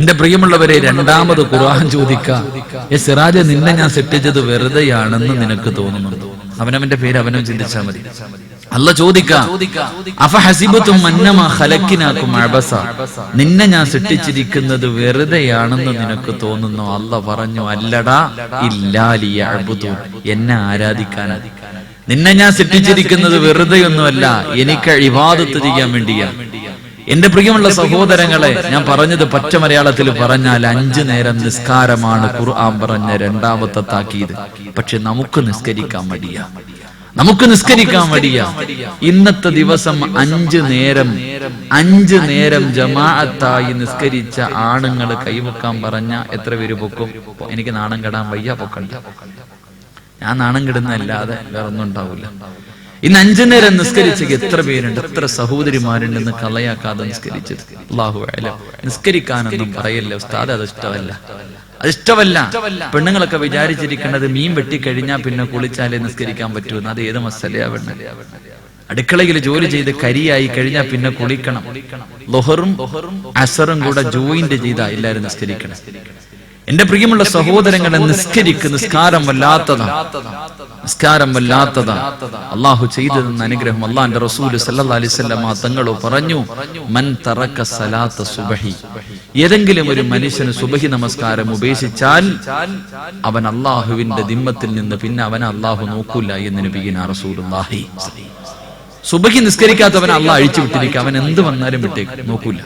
എന്റെ പ്രിയമുള്ളവരെ, രണ്ടാമത് ഖുർആൻ ചോദിക്കാം, സിറാജ്, നിന്നെ ഞാൻ സൃഷ്ടിച്ചത് വെറുതെയാണെന്ന് നിനക്ക് തോന്നുന്നുണ്ടോ? അവനവന്റെ പേര് അവനും ചിന്തിച്ചാൽ മതി. അല്ലാഹ് ചോദിക്കാം, അഫഹസിബതും അന്നമാ ഖലഖനാകും അബസ, നിന്നെ ഞാൻ സൃഷ്ടിച്ചിരിക്കുന്നത് വെറുതെയാണെന്ന് നിനക്ക് തോന്നുന്നോ? അല്ലാഹ് പറഞ്ഞു, അല്ലടാ, ഇല്ലാ ലിയഅ്ബുദൂൻ, എന്നെ ആരാധിക്കാൻ. നിന്നെ ഞാൻ സൃഷ്ടിച്ചിരിക്കുന്നത് വെറുതെയൊന്നുമല്ല, എനിക്ക് ഇബാദത്ത് ചെയ്യാൻ വേണ്ടിയാണ്. എന്റെ പ്രിയമുള്ള സഹോദരങ്ങളെ, ഞാൻ പറഞ്ഞത് പച്ച മലയാളത്തിൽ പറഞ്ഞാൽ 5 നേരം നിസ്കാരമാണ് ഖുർആൻ പറഞ്ഞ രണ്ടാമത്തെ താക്കീത്. പക്ഷെ നമുക്ക് നിസ്കരിക്കാൻ മടിയാ. ഇന്നത്തെ ദിവസം 5 നേരം ജമാഅത്തായി നിസ്കരിച്ച ആണുങ്ങൾ കൈവക്കാൻ പറഞ്ഞ എത്ര പേര് പൊക്കും? എനിക്ക് നാണം കെടാൻ വയ്യ, പൊക്കണ്ട. ഞാൻ നാണം കെടുന്നല്ലാതെ വേറെ ഒന്നും ഉണ്ടാവില്ല. ഇന്ന് 5 നേരം നിസ്കരിച്ച എത്ര പേരുണ്ട്, എത്ര സഹോദരിമാരുണ്ടെന്ന് കളയാക്കാതെ നിസ്കരിച്ചത്. അല്ലാഹു അഅലം. നിസ്കരിക്കാനൊന്നും പറയല്ലേ ഉസ്താദ്, അത് ഇഷ്ടമല്ല. പെണ്ണുങ്ങളൊക്കെ വിചാരിച്ചിരിക്കുന്നത് മീൻ വെട്ടിക്കഴിഞ്ഞാൽ പിന്നെ കുളിച്ചാലേ നിസ്കരിക്കാൻ പറ്റുമെന്ന്. അത് ഏത് മസലയാ? അടുക്കളയിൽ ജോലി ചെയ്ത് കരിയായി കഴിഞ്ഞാൽ പിന്നെ കുളിക്കണം. ളുഹറും അസറും കൂടെ ജോയിന്റ് ചെയ്താ എല്ലാവരും നിസ്കരിക്കണം. എന്റെ പ്രിയമുള്ള സഹോദരങ്ങളെ, നിസ്കാരം വല്ലാത്തതാ. അള്ളാഹു ചെയ്തതെന്ന അനുഗ്രഹം അള്ളാന്റെ റസൂൽ സല്ലല്ലാഹു അലൈഹി വസല്ലം തങ്ങൾ പറഞ്ഞു, മൻ തറക സലാത്ത സുബ്ഹി, ഏതെങ്കിലും ഒരു മനുഷ്യന് സുബ്ഹി നമസ്കാരം ഉപേക്ഷിച്ചാൽ അവൻ അള്ളാഹുവിന്റെ ദിമ്മത്തിൽ നിന്ന് പിന്നെ അവനെ അള്ളാഹു നോക്കൂല എന്ന് നബിയുനാ റസൂലുള്ളാഹി. സുബ്ഹി നിസ്കരിക്കാത്തവൻ അള്ളാഹ് അഴിച്ചു വിട്ടിരിക്കുക, അവൻ എന്ത് വന്നാലും വിട്ടേക്ക്, നോക്കൂല.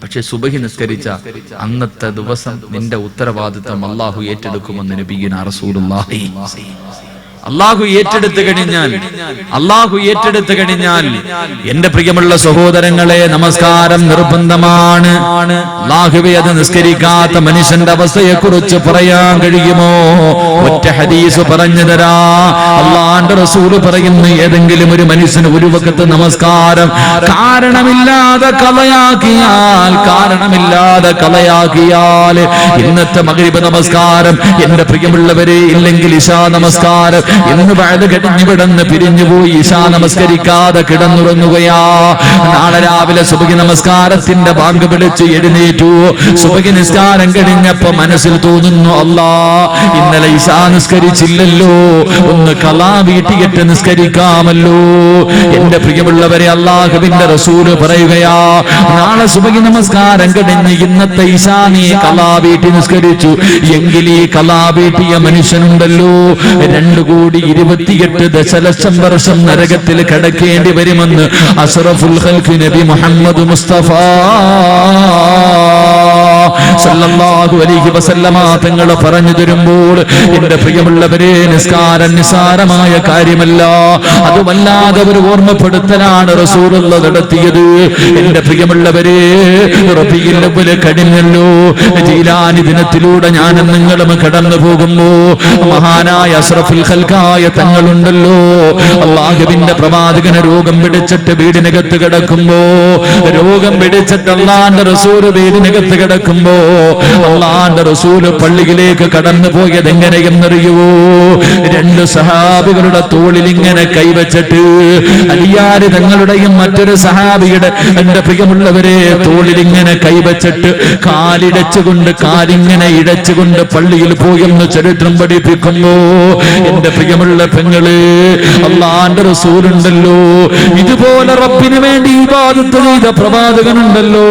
പക്ഷെ സുബ്ഹി നിസ്കരിച്ച അന്നത്തെ ദിവസം നിന്റെ ഉത്തരവാദിത്വം അള്ളാഹു ഏറ്റെടുക്കുമെന്ന് നബിയുനാ റസൂലുള്ളാഹി. അള്ളാഹു ഏറ്റെടുത്തു കഴിഞ്ഞാൽ എന്റെ പ്രിയമുള്ള സഹോദരങ്ങളെ, നമസ്കാരം നിർബന്ധമാണ്. അള്ളാഹുവേ, അത് നിസ്കരിക്കാത്ത മനുഷ്യന്റെ അവസ്ഥയെ കുറിച്ച് പറയാൻ കഴിയുമോ? ഒറ്റ ഹദീസ് പറഞ്ഞു തരാ. അള്ളാന്റെ റസൂൽ പറയുന്നു, ഏതെങ്കിലും ഒരു മനുഷ്യന് ഒരു വഖത്ത് നമസ്കാരം കാരണമില്ലാതെ കളയാക്കിയാൽ ഇന്നത്തെ മഗ്രിബ് നമസ്കാരം, എന്റെ പ്രിയമുള്ളവരെ, ഇല്ലെങ്കിൽ ഇശാ നമസ്കാരം എന്ന് വഅദ് കഴിഞ്ഞ് വിടന്ന് പിരിഞ്ഞുപോയി ഇശാ നമസ്കരിക്കാതെ കിടന്നുറങ്ങുകയാ. നാളെ രാവിലെ സുബ്ഹി നമസ്കാരത്തിന്റെ ബാങ്ക് വിളിച്ച് എഴുന്നേറ്റു. സുബ്ഹി നിസ്കാരം കഴിഞ്ഞപ്പോ മനസ്സിൽ തോന്നുന്നു, അല്ലാ, ഇന്നലെ ഇശാ നിസ്കരിച്ചില്ലല്ലോ, ഒന്ന് ഖളാ വീട്ടിയിട്ട് നിസ്കരിക്കാമല്ലോ. എന്റെ പ്രിയമുള്ളവരെ, അല്ലാഹുവിന്റെ റസൂല് പറയുകയാ, നാളെ സുബ്ഹി നമസ്കാരം കഴിഞ്ഞ് ഇന്നത്തെ ഇശാ നീ ഖളാ വീട്ടി നിസ്കരിച്ചു എങ്കിൽ ഈ ഖളാ വീട്ടിയ മനുഷ്യനുണ്ടല്ലോ 2,28 ദശലക്ഷം വർഷം നരകത്തിൽ കിടക്കേണ്ടി വരുമെന്ന് അഷ്റഫുൽ ഖൽഖ് നബി മുഹമ്മദ് മുസ്തഫ സല്ലല്ലാഹു അലൈഹി വസല്ലമ തങ്ങൾ പറഞ്ഞു തരുമ്പോൾ, എന്റെ പ്രിയമുള്ളവരെ, നിസ്കാരം നിസ്സാരമായ കാര്യമല്ല. അത് വല്ലാതെ ഒരു ഓർമ്മപ്പെടുത്തലാണ് റസൂലുള്ളാഹി നടത്തിയത്. എന്റെ പ്രിയമുള്ളവരെ, റബീഉൽ അവ്വൽ കഴിഞ്ഞല്ലോ. ജീലാനി ദിനത്തിലൂടെ ഞാനും നിങ്ങളും കടന്നു പോകുമ്പോ മഹാനായ അഷ്റഫുൽ ഖൽഖായ തങ്ങളുണ്ടല്ലോ, അല്ലാഹുവിന്റെ പ്രവാചകന് രോഗം പിടിച്ചിട്ട് വീടിനകത്ത് കിടക്കുമ്പോ, രോഗം പിടിച്ചിട്ട് അല്ലാഹുവിന്റെ റസൂൽ വീടിനകത്ത് കിടക്കുമ്പോ അല്ലാഹുവിന്റെ റസൂൽ പള്ളിയിലേക്ക് കടന്നു പോയത് എങ്ങനെയെന്നറിയുവോ? 2 സഹാബികളുടെ തോളിൽ ഇങ്ങനെ കൈവച്ചിട്ട്, അലിയാർ തങ്ങളുടെയും മറ്റൊരു സഹാബിയുടെ, എന്റെ പ്രിയമുള്ളവരെ, തോളിൽ ഇങ്ങനെ കൈവച്ചിട്ട് കാലിങ്ങനെ ഇടച്ചുകൊണ്ട് പള്ളിയിൽ പോയെന്ന് ചരിത്രം പഠിപ്പിക്കുന്നു. എന്റെ പ്രിയമുള്ള പെങ്ങള്, അല്ലാഹുവിന്റെ റസൂലുണ്ടല്ലോ, ഇതുപോലെ റബ്ബിന് വേണ്ടി ഇബാദത്ത് ചെയ്ത പ്രവാചകനുണ്ടല്ലോ,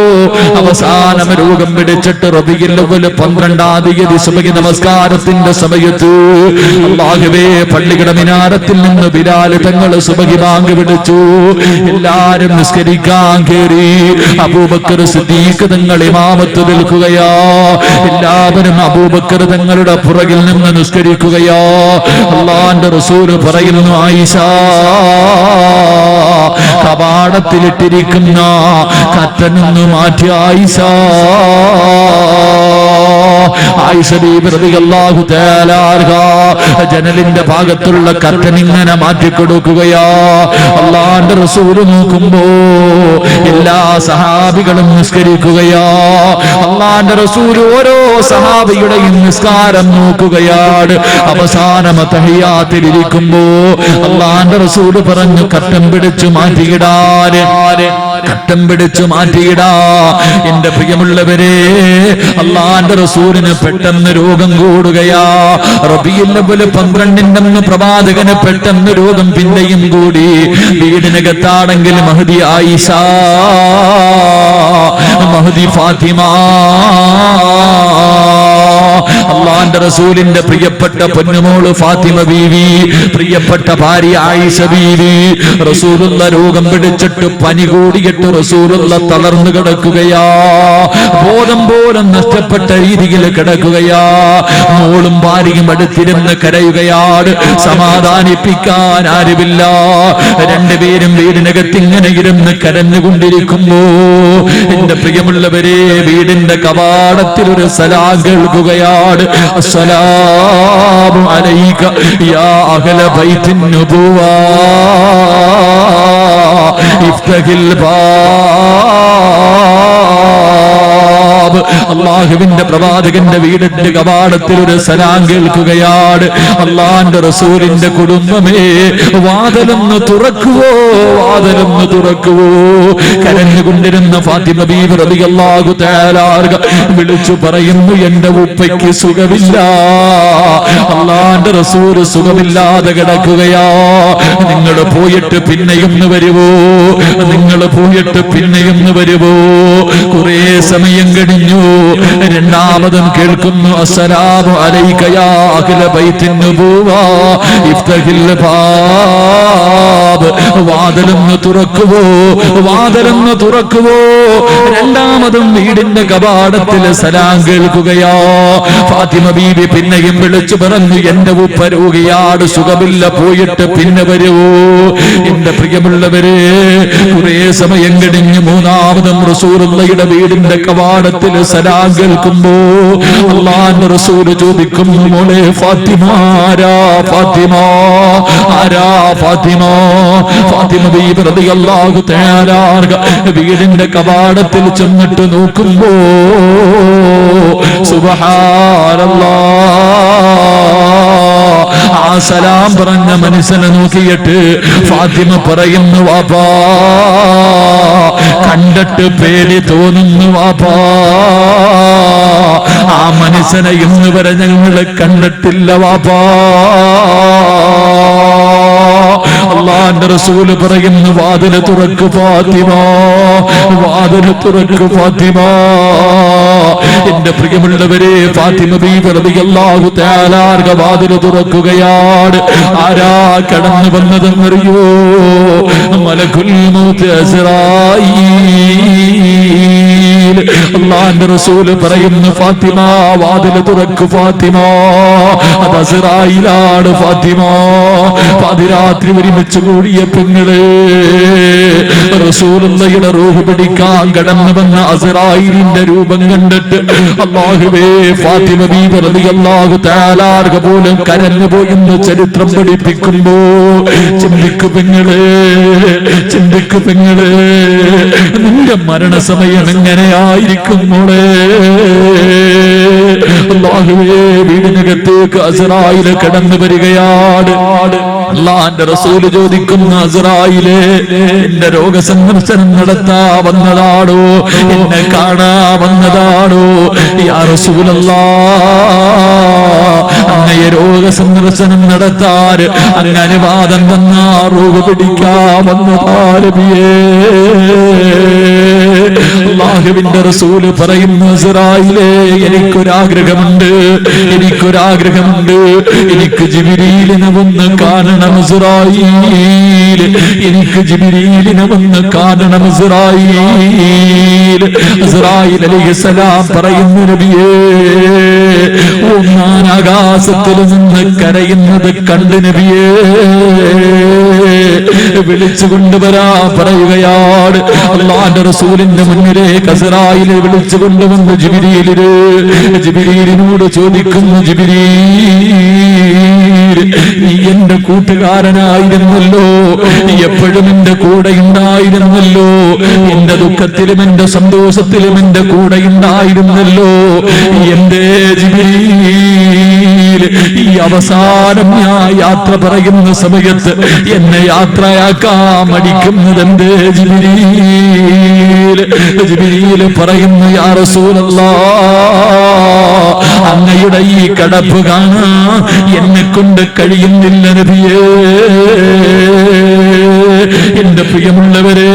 അവസാനം രോഗം പിടിച്ചിട്ട് റബീഉൽ അവ്വൽ 12-ാം തീയതി സുബ്ഹി നമസ്കാരത്തിന്റെ സമയത്ത് അല്ലാഹുവേ, പള്ളിയുടെ മിനാരത്തിൽ നിന്ന് ബിലാൽ തങ്ങൾ സുബ്ഹി ബാങ്ക് വിളിച്ചു. എല്ലാരും നിസ്കരിക്കാൻ കേറി. അബൂബക്കർ സിദ്ദീഖ് തങ്ങൾ ഇമാമത്ത് നിൽക്കുകയാ. എല്ലാവരും അബൂബക്കർ തങ്ങളുടെ പുറകിൽ നിന്ന് നിസ്കരിക്കുകയാ. അല്ലാഹുവിന്റെ റസൂൽ പറയുന്നു, ആയിഷ, കവാടത്തിലിട്ടിരിക്കുന്ന കർട്ടനൊന്ന് മാറ്റി ആയിഷ. ആയിഷ ബീബി റളിയല്ലാഹു തആല അൻഹാ ജനലിന്റെ ഭാഗത്തുള്ള കർട്ടൻ ഇങ്ങനെ മാറ്റിക്കൊടുക്കുകയാ. അല്ലാഹുവിന്റെ റസൂൽ നോക്കുമ്പോ എല്ലാ സഹാബികളും നിസ്കരിക്കുകയാ. അള്ളാന്റെ റസൂൽ ഓരോ സഹാബിയുടെയും നിസ്കാരം നോക്കുകയാണ്. അവസാനം തഹിയ്യാത്തിൽ ഇരിക്കുമ്പോ അള്ളാന്റെ റസൂൽ പറഞ്ഞു, കട്ടം പിടിച്ചു മാറ്റിയിടാൻ, കട്ടം പിടിച്ചു മാറ്റിയിടാ. എന്റെ പ്രിയമുള്ളവരെ, അള്ളാന്റെ റസൂലിന് പെട്ടെന്ന് രോഗം കൂടുകയാ. റബീഉൽ അവ്വൽ 12 പ്രവാചകന് പെട്ടെന്ന് രോഗം പിന്നെയും കൂടി. വീടിനകത്താണെങ്കിൽ മഹദി ആയിഷ, മഹദി ഫാത്തിമ, അള്ളാന്റെ റസൂലിന്റെ പ്രിയപ്പെട്ട പൊന്നുമോള് ഫാത്തിമ ബീവി, പ്രിയപ്പെട്ട ഭാര്യ ആയിഷ ബീവി. റസൂലുള്ള രോഗം പിടിച്ചിട്ട് പനി കൂടിയിട്ട് റസൂലുള്ള തളർന്നു കിടക്കുകയാ. ബോധം പോലും നഷ്ടപ്പെട്ട രീതിയിൽ കിടക്കുകയാ. മോളും ഭാര്യയും അടുത്തിരുന്ന് കരയുകയാണ്. സമാധാനിപ്പിക്കാൻ ആരുമില്ല. രണ്ടുപേരും വീടിനകത്ത് ഇങ്ങനെ ഇരുന്ന് കരഞ്ഞുകൊണ്ടിരിക്കുമ്പോ എന്റെ പ്രിയമുള്ളവരെ, വീടിന്റെ കവാടത്തിൽ ഒരു സലാം കേൾക്കുകയാണ്. അസ്സലാമു അലൈക യാ അഹ്ല ബൈത്തിൻ നുബുവ ഇഫ്തഹിൽ ബാബ്. അല്ലാഹുവിന്റെ പ്രവാചകന്റെ വീടിന്റെ കവാടത്തിൽ ഒരു സലാം കേൾക്കുകയാണ്. അള്ളാന്റെ റസൂലിന്റെ കുടുംബമേ, വാതിലൊന്ന് തുറക്കുവോ, വാതിലൊന്ന് തുറക്കുവോ. കരഞ്ഞുകൊണ്ടിരുന്ന ഫാത്തിമ ബീവി റളിയല്ലാഹു തആല വിളിച്ചു പറയുന്നു, എന്റെ ഉപ്പയ്ക്ക് സുഖമില്ല. അള്ളാന്റെ റസൂൽ സുഖമില്ലാതെ കിടക്കുകയാ. നിങ്ങൾ പോയിട്ട് പിന്നെയൊന്ന് വരുവോ, നിങ്ങൾ പോയിട്ട് പിന്നെയൊന്ന് വരുവോ. കുറെ സമയം കഴിഞ്ഞു. രണ്ടാമതും കേൾക്കുന്നു, അസ്സലാമു അലൈക യാ അഹ്ല ബൈത്തിൻ നുബുവ ഇഫ്തഹിൽ ബാബ്. വാതിലൊന്ന് തുറക്കുവോ, വാതിലൊന്ന് തുറക്കുവോ. രണ്ടാമതും വീടിന്റെ കവാടത്തിൽ സലാം കേൾക്കുകയാ. ഫാത്തിമ ബീവി പിന്നെയും വിളിച്ചു പറഞ്ഞു, എന്റെ ഉപ്പ രോഗിയാട്, സുഖമില്ല, പോയിട്ട് പിന്നെ വരുവോ. എന്റെ പ്രിയമുള്ളവരെ, കുറെ സമയം കഴിഞ്ഞ് മൂന്നാമതും റസൂലുള്ളാഹിയുടെ വീടിന്റെ കവാടത്തിൽ സലാം കേൾക്കുമ്പോ അല്ലാഹുവിന്റെ റസൂൽ ചോദിക്കുന്നു, മോളെ ഫാത്തിമ, ആരാ ഫാത്തിമ, ആരാ ഫാത്തിമ? ഫാത്തിമ ബീവി റളിയല്ലാഹു തആല വീടിന്റെ കവാടത്തിൽ ചെന്നിട്ട് നോക്കുമ്പോ സുബ്ഹാനല്ലാഹ്, ആ സലാം പറഞ്ഞ മനുഷ്യനെ നോക്കിയിട്ട് ഫാത്തിമ പറയുന്നു, വാപ്പാ, കണ്ടിട്ട് പേടി തോന്നുന്നു വാപ്പാ. ആ മനുഷ്യനെ ഇന്ന് വരെ ഞങ്ങള് കണ്ടിട്ടില്ല വാപ്പാ. അള്ളാന്റെ റസൂല് പറയുന്നു, വാതില് തുറക്കു ഫാത്തിമ, വാതില് തുറക്കു ഫാത്തിമ. എന്റെ പ്രിയമുള്ളവരെ, ഫാത്തിമ ബീവി റളിയല്ലാഹു തആല വാതില് തുറക്കുകയാണ്. ആരാ കടന്നു വന്നതെന്നറിയോ? മലക്കുൽ മൗത്ത് അസ്റായീൽ. അള്ളാന്റെ റസൂല് പറയുന്നു, ഫാത്തിമ, വാതില് തുറക്കു ഫാത്തിമ, അത് അസ്റായീലാണ് ഫാത്തിമ. പാതിരാത്രി ഒരുമിച്ച് കൂടിയ പെങ്ങളെ, റസൂലുള്ളാഹിയുടെ റൂഹ് പിടിക്കാൻ കടന്നു വന്ന അസ്റായീലിന്റെ രൂപം കണ്ടിട്ട് അല്ലാഹുവേ, ഫാത്തിമ ബീവി റളിയല്ലാഹു തആല പോലും കരഞ്ഞുപോയെന്ന് ചരിത്രം പഠിപ്പിക്കുമ്പോ ചിന്തിക്കു പെങ്ങളെ, ചിന്തിക്കു പെങ്ങളെ, നിന്റെ മരണസമയം എങ്ങനെയായിരിക്കും മോളെ? അല്ലാഹുവേ, വീടിനകത്തേക്ക് അസ്റായീൽ കടന്നു വരികയാണ്. അല്ലാഹുവിന്റെ റസൂൽ ചോദിക്കുന്നു, അസ്റായീലേ, എന്റെ രോഗസന്ദർശനം നടത്താ വന്നതാണോ, എന്നെ കാണാ വന്നതാണോ? യാ റസൂലല്ലാഹ്, അങ്ങയെ രോഗസന്ദർശനം നടത്താൻ അങ്ങ് അനുവാദം തന്നാ റൂഹ് പിടിക്കാൻ വന്നതാ നബിയേ. അല്ലാഹുവിന്റെ റസൂല് പറയുന്നു, അസ്റായീലേ, എനിക്കൊരാഗ്രഹമുണ്ട്, എനിക്കൊരാഗ്രഹമുണ്ട്. എനിക്ക് ജിബ്രീലിനെ ഒന്ന് കാണണം അസ്റായീൽ, എനിക്ക് ജിബ്രീലിനെ ഒന്ന് കാണണം അസ്റായീൽ. അസ്റായീൽ അലൈഹിസ്സലാം പറയുന്നു, നബിയേ, ഒന്നാൻ ആകാശത്തിൽ നിന്ന് കരയുന്നത് കണ്ട് നബിയേ. വിളിച്ചു കൊണ്ടുവരാ പറയുകയാണ്. അല്ലാഹുവിന്റെ റസൂലിന്റെ മുന്നിലേക്ക് അസ്റായീൽ വിളിച്ചു കൊണ്ടുവന്ന് ജിബ്രീലിനോട് ചോദിക്കുന്നു, ജിബ്രീൽ, നീ എന്റെ കൂട്ടുകാരനായിരുന്നല്ലോ, എപ്പോഴും എന്റെ കൂടെ ഉണ്ടായിരുന്നല്ലോ, എന്റെ ദുഃഖത്തിലും എന്റെ സന്തോഷത്തിലും എന്റെ കൂടെ ഉണ്ടായിരുന്നല്ലോ. എന്റെ ജിബ്രീൽ, ഈ അവസാനം ഞാൻ യാത്ര പറയുന്ന സമയത്ത് എന്നെ യാത്രയാക്കാൻ മടിക്കുന്നത് എന്റെ ജിബ്രീൽ. ജിബ്രീൽ പറയുന്നു, യാ റസൂലല്ലാഹ്, അങ്ങയുടെ ഈ കടപ്പ് കാണാൻ എന്നെ കൊണ്ട് കഴിയുന്നില്ല നബിയേ. എന്റെ പ്രിയമുള്ളവരെ,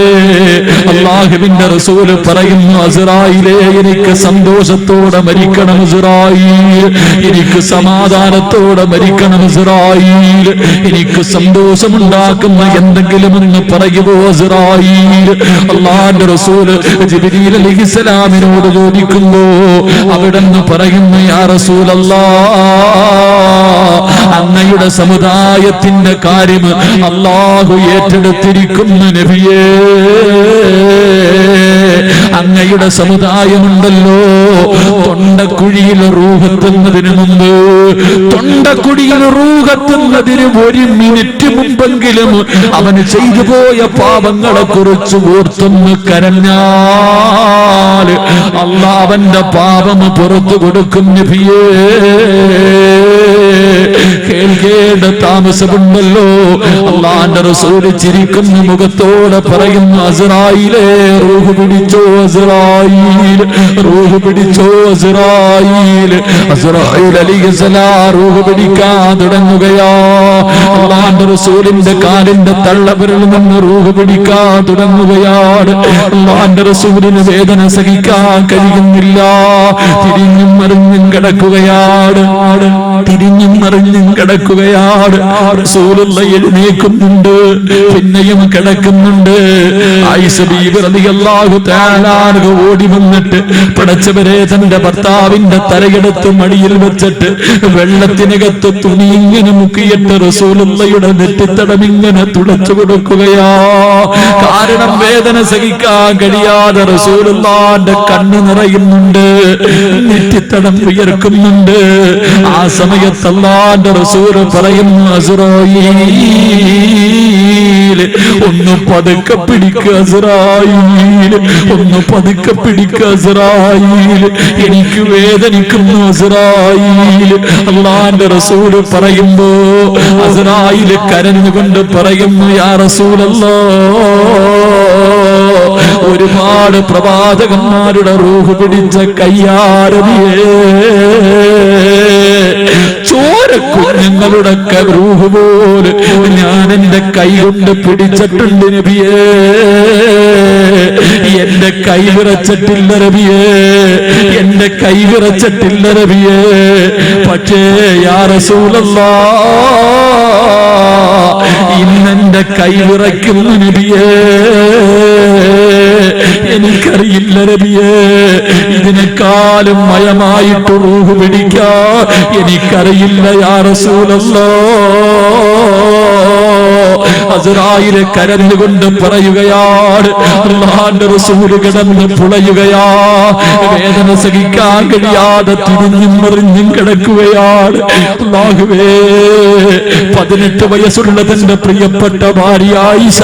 അല്ലാഹുവിന്റെ റസൂല് പറയുന്നു, അസ്റായീലേ, എനിക്ക് സന്തോഷത്തോടെ മരിക്കണം അസ്റായീൽ, എനിക്ക് സമാധാനത്തോടെ മരിക്കണം അസ്റായീൽ, എനിക്ക് സന്തോഷമുണ്ടാക്കുന്ന എന്തെങ്കിലും എന്ന് പറയുമോ അസ്റായീൽ? അല്ലാഹുവിന്റെ റസൂല് ജിബ്രീൽ അലൈഹിസ്സലാമിനോട് ചോദിക്കുമ്പോ അവിടെന്ന് പറയുന്നു, യാ റസൂലല്ലാഹ്, അങ്ങയുടെ സമുദായത്തിന്റെ കാര്യം അല്ലാഹു ഏറ്റെടുത്തിരിക്കുന്നു നബിയേ. അങ്ങയുടെ സമുദായമുണ്ടല്ലോ, തൊണ്ടക്കുഴിയിൽ റൂഹെത്തുന്നതിന് മുമ്പ്, തൊണ്ടക്കുഴിയിൽ റൂഹെത്തുന്നതിന് 1 മിനിറ്റ് മുമ്പെങ്കിലും അവന് ചെയ്തു പോയ പാപങ്ങളെ കുറിച്ച് ഓർത്തൊന്ന് കരഞ്ഞാൽ അല്ലാഹ് അവന്റെ പാപം പുറത്തു കൊടുക്കും നബിയേ. കേൾക്കേണ്ട താമസമുണ്ടല്ലോ. അല്ലാഹുവിന്റെ റസൂൽ ചിരിക്കുന്ന മുഖത്തോടെ പറയുന്നു, അസ്റായീലേ, റൂഹ് പിടിച്ചോ അസ്റായീൽ, റൂഹ് പിടിച്ചോ അസ്റായീൽ. അസ്റായീൽ അലൈഹിസ്സലാം റൂഹ് പിടിക്കാൻ തുടങ്ങുകയാ. അല്ലാഹുവിന്റെ റസൂലിന്റെ കാലിന്റെ തള്ളവിരലിൽ നിന്ന് റൂഹ് പിടിക്കാൻ തുടങ്ങുകയാണ്. അല്ലാഹുവിന്റെ റസൂലിന് വേദന സഹിക്കാൻ കഴിയുന്നില്ല. തിരിഞ്ഞും മറിഞ്ഞും കിടക്കുകയാണ്, തിരിഞ്ഞും മറിഞ്ഞും കിടക്കുകയാണ്. റസൂലുള്ള എഴുന്നേൽക്കുന്നുണ്ട്, പിന്നെയും കിടക്കുന്നുണ്ട്. ആയിഷ ബീവി റളിയല്ലാഹു തആല അൻഹ ഓടി വന്നിട്ട് പടച്ചവരെ, തന്റെ ഭർത്താവിന്റെ തലയെടുത്ത് മടിയിൽ വെച്ചിട്ട് വെള്ളത്തിനകത്ത് തുണി ഇങ്ങനെ മുക്കിയിട്ട് റസൂലുള്ളയുടെ നെറ്റിത്തടം ഇങ്ങനെ തുടച്ചു കൊടുക്കുകയാ. കാരണം വേദന സഹിക്കാൻ കഴിയാതെ റസൂലുള്ളാന്റെ കണ്ണ് നിറയുന്നുണ്ട്, നെറ്റിത്തടം ഉയർക്കുന്നുണ്ട്. ആ സമയത്ത് അല്ലാഹുവിന്റെ റസൂൽ പറയുന്നു, അസ്റായീൽ, ഒന്ന് പതുക്കെ പിടിക്കുക അസ്റായീൽ, ഒന്ന് പതുക്കെ പിടിക്കുക അസ്റായീൽ, എനിക്ക് വേദനിക്കുന്നു അസ്റായീൽ. അല്ലാഹുവിന്റെ റസൂൽ പറയുമ്പോ അസ്റായീൽ കരഞ്ഞുകൊണ്ട് പറയുന്നു, യാ റസൂലല്ലാഹ്, ഒരുപാട് പ്രവാചകന്മാരുടെ റൂഹ് പിടിച്ച കയ്യാരതിയേ, ചോരക്കുഞ്ഞുങ്ങളുടെ റൂഹ് പോലെ ഞാൻ എന്റെ കൈ കൊണ്ട് പിടിച്ചിട്ടുണ്ട് നബിയേ. എന്റെ കൈ വിറച്ചിട്ടില്ല നബിയേ, എന്റെ കൈ വിറച്ചിട്ടില്ല നബിയേ. പക്ഷേ യാ റസൂലല്ലാഹ്, ഇന്നെന്റെ കൈ വിറയ്ക്കുന്നു നബിയേ. എനിക്കറിയില്ല നബിയേ, ഇതിനെക്കാളും മയമായിട്ട് റൂഹ് പിടിക്കാൻ എനിക്കറിയില്ല യാ റസൂലല്ലാഹ്. അസ്റായീൽ കരഞ്ഞുകൊണ്ട് പറയുകയാണ്, അല്ലാഹുവിന്റെ റസൂൽ കിടന്ന് പുളയുകയാ, വേദന സഹിക്കാൻ കഴിയാതെ തിരിഞ്ഞും മറിഞ്ഞും കിടക്കുകയാണ്. അല്ലാഹുവേ, 18 വയസ്സുള്ള തന്റെ പ്രിയപ്പെട്ട ഭാര്യ ആയിഷ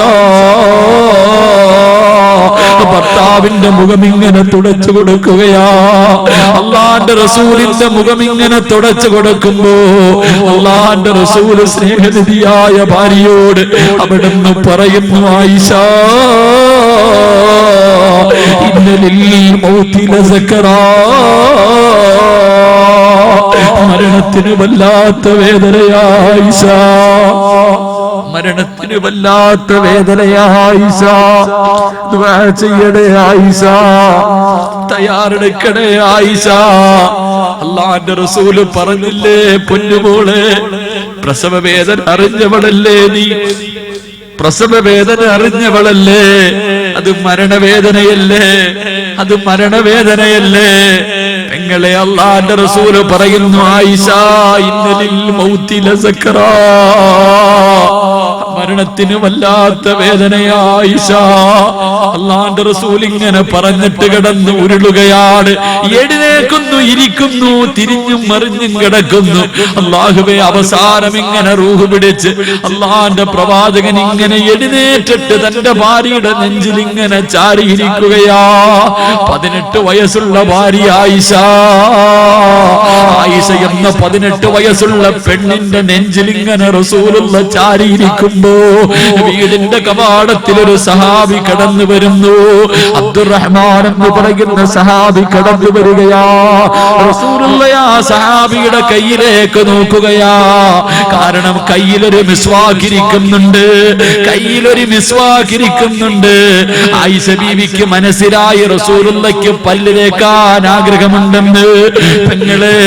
ഭർത്താവിന്റെ മുഖം ഇങ്ങനെ തുടച്ചു കൊടുക്കുകയാ. അല്ലാഹുവിന്റെ റസൂലിന്റെ മുഖം ഇങ്ങനെ തുടച്ചു കൊടുക്കുമ്പോ അല്ലാഹുവിന്റെ റസൂൽ സ്നേഹനിധിയായ ഭാര്യയോട് അവിടുന്ന് പറയുന്നു, ആയിഷ, ഇന്നലിൽ മൗതി ലസക്കറാ, മരണത്തിന് വല്ലാത്ത വേദനയാ ആയിഷ, മരണത്തിന് വല്ലാത്ത വേദനയാ ആയിഷ. ദുആ ചെയ്യണേ ആയിഷ, തയ്യാറെടുക്കണേ ആയിഷ. അല്ലാഹുവിന്റെ റസൂല് പറഞ്ഞില്ലേ, പൊന്നുമോളെ, പ്രസവ വേദന അറിഞ്ഞവളല്ലേ നീ, പ്രസവ വേദന അറിഞ്ഞവളല്ലേ, അത് മരണവേദനയല്ലേ, അത് മരണവേദനയല്ലേ. പെങ്ങളെ, അല്ലാഹുവിന്റെ റസൂല് പറയുന്നു, ആയിഷ, ഇന്നലിൽ മൗതി ലസക്കറാ, മരണത്തിന് വല്ലാത്ത വേദനയായിഷ. അല്ലാഹുവിന്റെ റസൂൽ ഇങ്ങനെ പറഞ്ഞിട്ട് കിടന്ന് ഉരുളുകയാണ്. എഴുന്നേൽക്കുന്നു, ഇരിക്കുന്നു, തിരിഞ്ഞും മറിഞ്ഞും കിടക്കുന്നു. അല്ലാഹുവേ, അവസാനം ഇങ്ങനെ റൂഹ് പിടിച്ച് അല്ലാഹുവിന്റെ പ്രവാചകൻ ഇങ്ങനെ എഴുന്നേറ്റിട്ട് തന്റെ ഭാര്യയുടെ നെഞ്ചിൽ ഇങ്ങനെ ചാരിയിരിക്കുകയാ. 18 വയസ്സുള്ള ഭാര്യ ആയിഷ. ആയിഷ എന്ന 18 വയസ്സുള്ള പെണ്ണിന്റെ നെഞ്ചിൽ ഇങ്ങനെ റസൂലുള്ള ചാരിയിരിക്കുമ്പോ വീടിന്റെ കവാടത്തിൽ ഒരു സഹാബി കടന്നു വരുന്നു. അബ്ദുറഹ്മാൻ എന്ന് പറയുന്ന സഹാബി കടന്നു വരികയാ. റസൂലുള്ള ആ സഹാബിയുടെ കയ്യിലേക്ക് നോക്കുകയാ. കാരണം കയ്യിലൊരു മിസ്വാക്ക് ഇരിക്കുന്നുണ്ട്, കയ്യിലൊരു മിസ്വാക്ക് ഇരിക്കുന്നുണ്ട്. ആയിഷ ബീവിക്ക് മനസ്സിലായി റസൂലുള്ളാഹിക്ക് പല്ല് തേക്കാൻ ആഗ്രഹമുണ്ടെന്ന്. പെങ്ങളെ,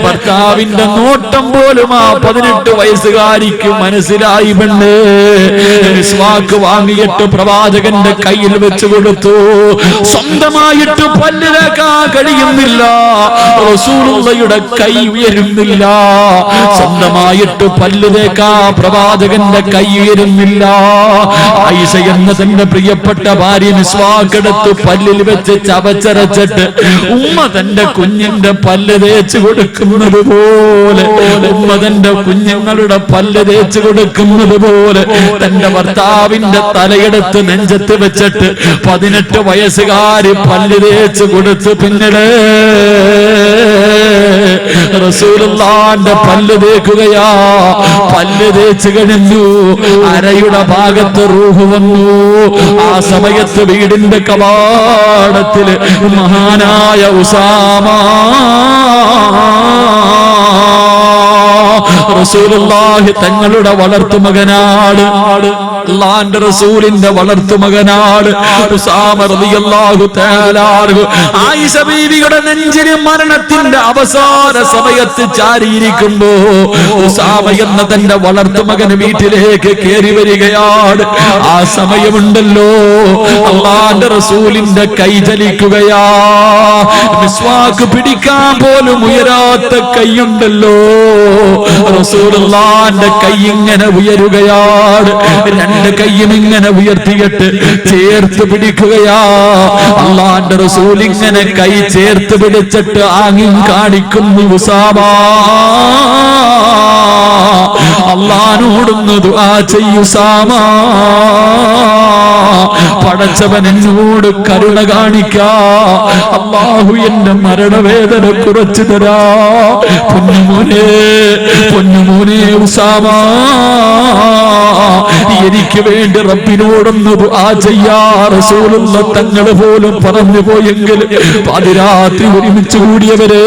ഭർത്താവിന്റെ നോട്ടം പോലും ആ 18 വയസ്സുകാരിക്ക് മനസ്സിലായി. പെണ്ണ് മിസ്വാക്ക് വാങ്ങിയിട്ട് പ്രവാചകന്റെ കയ്യിൽ വെച്ച് കൊടുത്തു. സ്വന്തമായിട്ട് പല്ല് തേക്കാൻ കഴിയുന്നില്ല, റസൂലുള്ളാഹിയുടെ കൈ ഉയരുന്നില്ല. സ്വന്തമായിട്ട് പല്ല് തേക്കാൻ പ്രവാചകന്റെ കൈ ഉയരുന്നില്ല. ആയിഷ എന്ന തന്റെ പ്രിയപ്പെട്ട ഭാര്യ മിസ്വാക്ക് എടുത്ത് പല്ലിൽ വെച്ച് ചവച്ചരച്ചിട്ട് ഉമ്മ തന്റെ കുഞ്ഞിന്റെ പല്ല് തേച്ച് കൊടുക്കുന്നത് പോലെ, ഉമ്മ തന്റെ കുഞ്ഞുങ്ങളുടെ പല്ല് തേച്ച് കൊടുക്കുന്നത് പോലെ തന്റെ ഭർത്താവിന്റെ തലയെടുത്ത് നെഞ്ചത്ത് വെച്ചിട്ട് 18 വയസ്സുകാരി പല്ല് തേച്ച് കൊടുത്ത്. പിന്നീട് റസൂലുള്ളാഹിന്റെ പല്ല് തേക്കുകയാ. പല്ല് തേച്ച് കഴിഞ്ഞു, അരയുടെ ഭാഗത്ത് റൂഹ് വന്നു. ആ സമയത്ത് വീടിന്റെ കവാടത്തിൽ മഹാനായ ഉസാമ റസൂലുള്ളാഹി തങ്ങളുടെ വളർത്തുമകനാണ്, അല്ലാഹുവിന്റെ റസൂലിന്റെ വളർത്തുമകനാണ് ഉസാമ റളിയല്ലാഹു തആല അൻഹു. ആയിഷ ബീവിയുടെ നെഞ്ചിൽ മരണത്തിന്റെ അവസാന സമയത്ത് ചാരിയിരിക്കുമ്പോ ഉസാമ എന്ന തന്റെ വളർത്തുമകൻ വീട്ടിലേക്ക് കയറി വരികയാണ്. ആ സമയമുണ്ടല്ലോ അല്ലാഹുവിന്റെ റസൂലിന്റെ കൈ ചലിക്കുകയാ. മിസ്വാക്ക് പിടിക്കാൻ പോലും ഉയരാത്ത കൈയുണ്ടല്ലോ, റസൂലുള്ളാഹിന്റെ കൈ ഇങ്ങനെ ഉയരുകയാണ്. രണ്ട് കൈയും ഇങ്ങനെ ഉയർത്തിയിട്ട് ചേർത്ത് പിടിക്കുകയാ. അല്ലാഹുവിന്റെ റസൂൽ ഇങ്ങനെ കൈ ചേർത്ത് പിടിച്ചിട്ട് ആംഗ്യം കാണിക്കുന്നു. ഉസാമ, അല്ലാഹുവോടൊന്ന് ദുആ ചെയ്യൂ ഉസാമ. പടച്ചവൻ എന്നോട് കരുണ കാണിക്കാ, അല്ലാഹു എന്റെ മരണവേദന കുറച്ചു തരാ. പൊന്നുമോനെ, പൊന്നുമോനെ ഉസാമ, എനിക്ക് വേണ്ടി റബ്ബിനോടൊന്ന് ദുആ ചെയ്യാ. റസൂലുള്ള തങ്ങൾ പോലും പറഞ്ഞു പോയെങ്കിൽ പാതിരാത്രി ഒരുമിച്ച് കൂടിയവരെ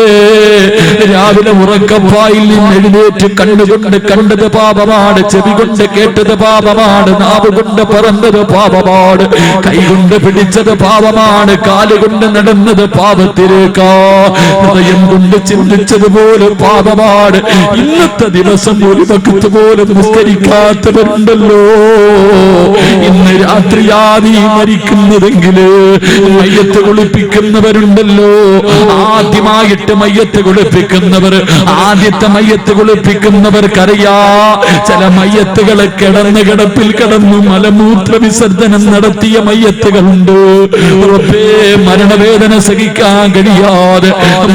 രാവിലെ ഉറക്കപ്പായിൽ നിന്ന് എഴുന്നേറ്റ് കണ്ണുകൊണ്ട് കണ്ടത് പാപമാണ്, ചെവി കൊണ്ട് കേട്ടത് പാപമാണ്, നാവ് കൊണ്ട് പറന്നത് പാപമാണ്, കൈകൊണ്ട് പിടിച്ചത് പാപമാണ്, കാലുകൊണ്ട് നടന്നത് പാപത്തിലേക്കാ, ഹൃദയം കൊണ്ട് ചിന്തിച്ചത് പോലും പാപമാണ്. ഇന്നത്തെ ദിവസം ഒരു വഖത്ത് പോലും നിസ്കരിക്കാത്തവരുണ്ടല്ലോ. ഇന്ന് രാത്രിയാദി മരിക്കുന്നതെങ്കില് മയ്യത്ത് കുളിപ്പിക്കുന്നവരുണ്ടല്ലോ. ആദ്യമായിട്ട് മയ്യത്ത് കുളിപ്പിക്കുന്നവർ, ആദ്യത്തെ മയ്യത്ത് കുളിപ്പിക്കുന്നവർക്കറിയാ ചില മയ്യത്തുകളെ കിടന്ന് കിടപ്പിൽ കിടന്നു മലമൂത്ര വിസർജനം നടത്തിയ മയ്യത്തുകളുണ്ട്. മരണവേദന സഹിക്കാൻ കഴിയാതെ,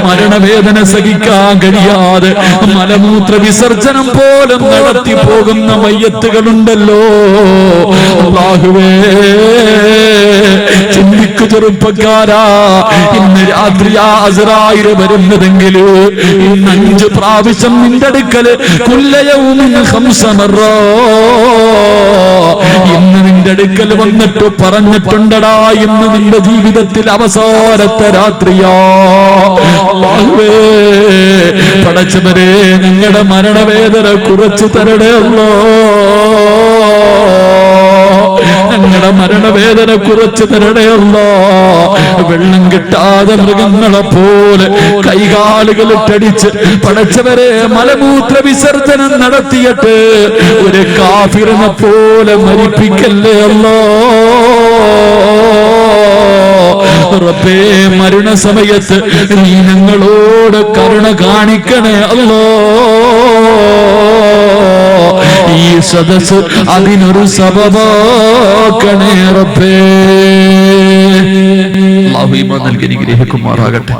മരണവേദന സഹിക്കാൻ കഴിയാതെ മലമൂത്ര വിസർജനം പോലും നടത്തി പോകുന്ന മയ്യത്തുകളുണ്ടല്ലോ. അല്ലാഹുവേ, ചിന്തിക്കു ചെറുപ്പക്കാരാ, ഇന്ന് രാത്രി അസ്റായിൽ വരുന്നതെങ്കിൽ ഇന്ന് 5 പ്രാവശ്യം നിന്റെ അടുക്കൽ കുല്ലയൗമിൻ 5 മറ ഇന്ന് നിന്റെ അടുക്കൽ വന്നിട്ട് പറഞ്ഞിട്ടുണ്ടടാ, ഇന്ന് നിന്റെ ജീവിതത്തിൽ അവസാനത്തെ രാത്രിയാ. അല്ലാഹുവേ, പടച്ചവരെ, നിങ്ങളുടെ മരണവേദന കുറച്ചു തരണേ അല്ലാ. ഞങ്ങളുടെ മരണവേദന കുറച്ചു തരണയല്ലോ. വെള്ളം കിട്ടാതെ മൃഗങ്ങളെ പോലെ കൈകാലുകളിട്ടടിച്ച് പടച്ചവരെ മലമൂത്ര വിസർജനം നടത്തിയിട്ട് ഒരു കാഫിറിനെ പോലെ മരിപ്പിക്കല്ലേ അല്ലോ. റബ്ബേ, മരണസമയത്ത് നീ ഞങ്ങളോട് കരുണ കാണിക്കണേ അല്ലോ. ഈ സദസ് അതിനൊരു സബബാക്കണേ റബ്ബേ. അല്ലാഹു ഈമാൻ നൽകി അനുഗ്രഹിക്കുമാറാകട്ടെ.